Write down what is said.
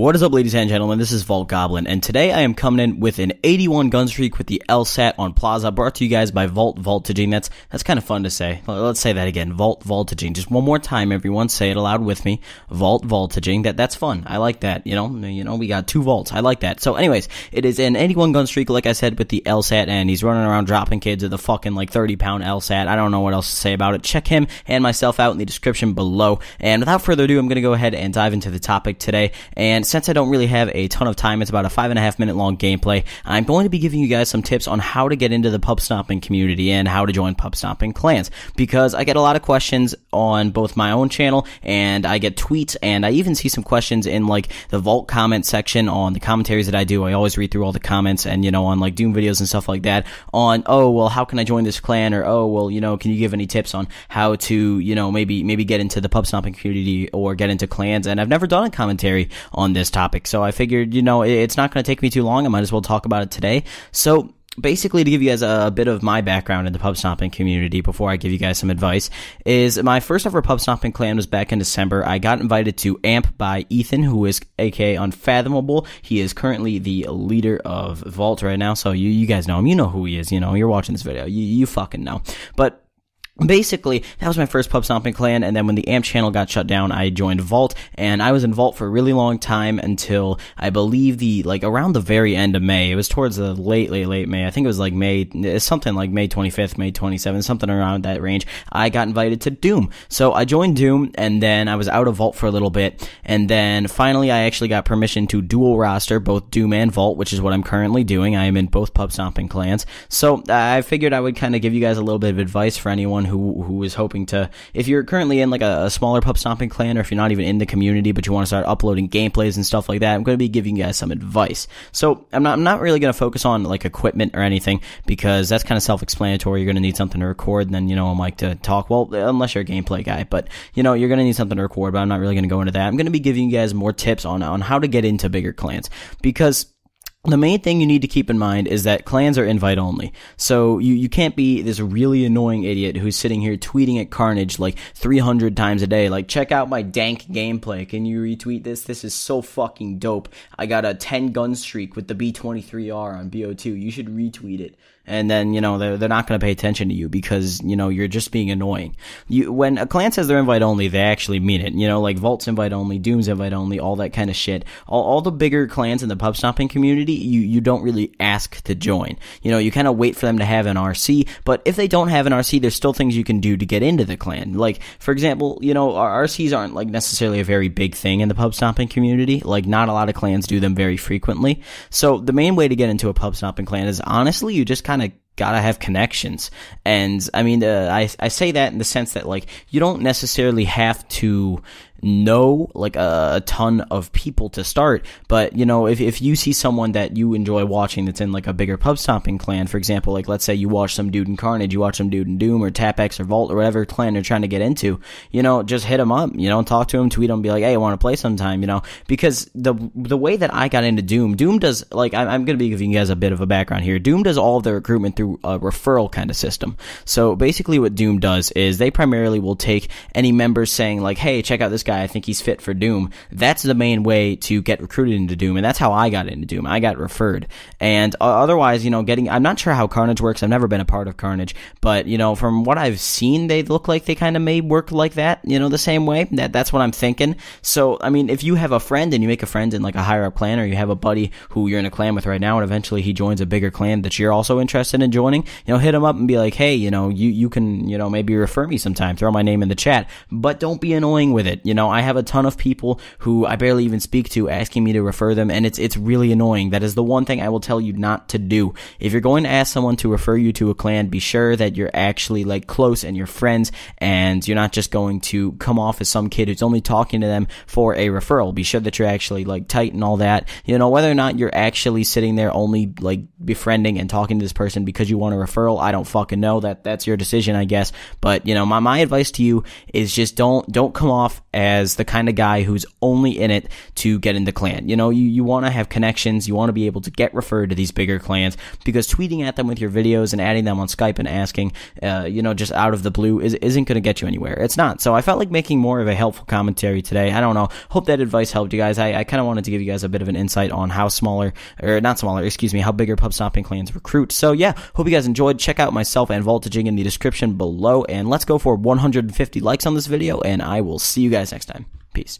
What is up, ladies and gentlemen? This is Vault Goblin, and today I am coming in with an 81 gun streak with the LSAT on PLAZA, brought to you guys by Vault Voltaging. That's kind of fun to say. Let's say that again. Vault Voltaging. Just one more time, everyone. Say it aloud with me. Vault Voltaging. That's fun. I like that. You know, we got 2 vaults. I like that. So, anyways, it is an 81 gun streak, like I said, with the LSAT, and he's running around dropping kids at the fucking 30-pound LSAT. I don't know what else to say about it. Check him and myself out in the description below. And without further ado, I'm going to go ahead and dive into the topic today. And since I don't really have a ton of time, it's about a 5.5 minute long gameplay, I'm going to be giving you guys some tips on how to get into the pub stomping community and how to join pub stomping clans, because I get a lot of questions on both my own channel and I get tweets, and I even see some questions in the Vault comment section on the commentaries that I do. I always read through all the comments, and on Doom videos and stuff like that, on, oh, well, how can I join this clan, or, oh, well, can you give any tips on how to, maybe get into the pub stomping community or get into clans? And I've never done a commentary on this topic, so I figured, it's not going to take me too long. I might as well talk about it today. So basically, to give you guys a bit of my background in the pub stomping community before I give you guys some advice, is my first ever pub stomping clan was back in December. I got invited to AMP by Ethan, who is aka Unfathomable. He is currently the leader of Vault right now, so you guys know him. You know who he is. You're watching this video. You fucking know. But basically, that was my first pub stomping clan, and then when the AMP channel got shut down, I joined Vault, and I was in Vault for a really long time until I believe around the very end of May. It was towards the late May. I think it was May, something like May 25th, May 27th, something around that range. I got invited to Doom. So I joined Doom, and then I was out of Vault for a little bit, and then finally I actually got permission to dual roster both Doom and Vault, which is what I'm currently doing. I am in both pub stomping clans. So I figured I would kind of give you guys a little bit of advice for anyone who is hoping to, if you're currently in a smaller pub stomping clan, or if you're not even in the community but you want to start uploading gameplays and stuff like that. I'm going to be giving you guys some advice. So I'm not really going to focus on equipment or anything, because that's kind of self-explanatory. You're going to need something to record, and then a mic to talk. Well, unless you're a gameplay guy, but you're going to need something to record. But I'm not really going to go into that. I'm going to be giving you guys more tips on how to get into bigger clans, because the main thing you need to keep in mind is that clans are invite only. So you can't be this really annoying idiot who's sitting here tweeting at Carnage 300 times a day. Check out my dank gameplay. Can you retweet this? This is so fucking dope. I got a 10 gun streak with the B23R on BO2. You should retweet it. And then, they're not going to pay attention to you because, you're just being annoying. When a clan says they're invite only, they actually mean it. Vault's invite only, Doom's invite only, all that kind of shit. All the bigger clans in the pub stomping community, you don't really ask to join. You kind of wait for them to have an RC, but if they don't have an RC, there's still things you can do to get into the clan. For example, our RCs aren't necessarily a very big thing in the pub stomping community. Not a lot of clans do them very frequently. So the main way to get into a pub stomping clan is honestly, you just kind of gotta have connections. And I mean, I say that in the sense that you don't necessarily have to know a ton of people to start, but if you see someone that you enjoy watching that's in a bigger pub stomping clan, for example, let's say you watch some dude in Carnage, you watch some dude in Doom or TapX or Vault or whatever clan they're trying to get into, just hit them up, talk to them, tweet them, be like, hey, I want to play sometime, because the way that I got into Doom does, I'm gonna be giving you guys a bit of a background here. Doom does all of their recruitment through a referral kind of system. So basically what Doom does is they primarily will take any members saying hey, check out this guy, I think he's fit for Doom. That's the main way to get recruited into Doom, and that's how I got into Doom. I got referred. And otherwise, I'm not sure how Carnage works. I've never been a part of Carnage, but from what I've seen, they look like they kind of may work like that, the same way. That's what I'm thinking. So I mean, if you have a friend and you make a friend in a higher up clan, or you have a buddy who you're in a clan with right now, and eventually he joins a bigger clan that you're also interested in joining, hit him up and be like, hey, you can maybe refer me sometime, throw my name in the chat, but don't be annoying with it. I have a ton of people who I barely even speak to asking me to refer them, and it's really annoying. That is the one thing I will tell you not to do. If you're going to ask someone to refer you to a clan, be sure that you're actually close and you're friends, and you're not just going to come off as some kid who's only talking to them for a referral. Be sure that you're actually tight and all that. Whether or not you're actually sitting there only befriending and talking to this person because you want a referral, I don't fucking know. That's your decision, I guess. But my advice to you is just don't come off as as the kind of guy who's only in it to get into clan. You know, you want to have connections. You want to be able to get referred to these bigger clans, because tweeting at them with your videos and adding them on Skype and asking, just out of the blue isn't going to get you anywhere. It's not. So I felt like making more of a helpful commentary today. I don't know. Hope that advice helped you guys. I kind of wanted to give you guys a bit of an insight on how how bigger pub stomping clans recruit. So yeah, hope you guys enjoyed. Check out myself and Voltaging in the description below, and let's go for 150 likes on this video, and I will see you guys next time. Peace.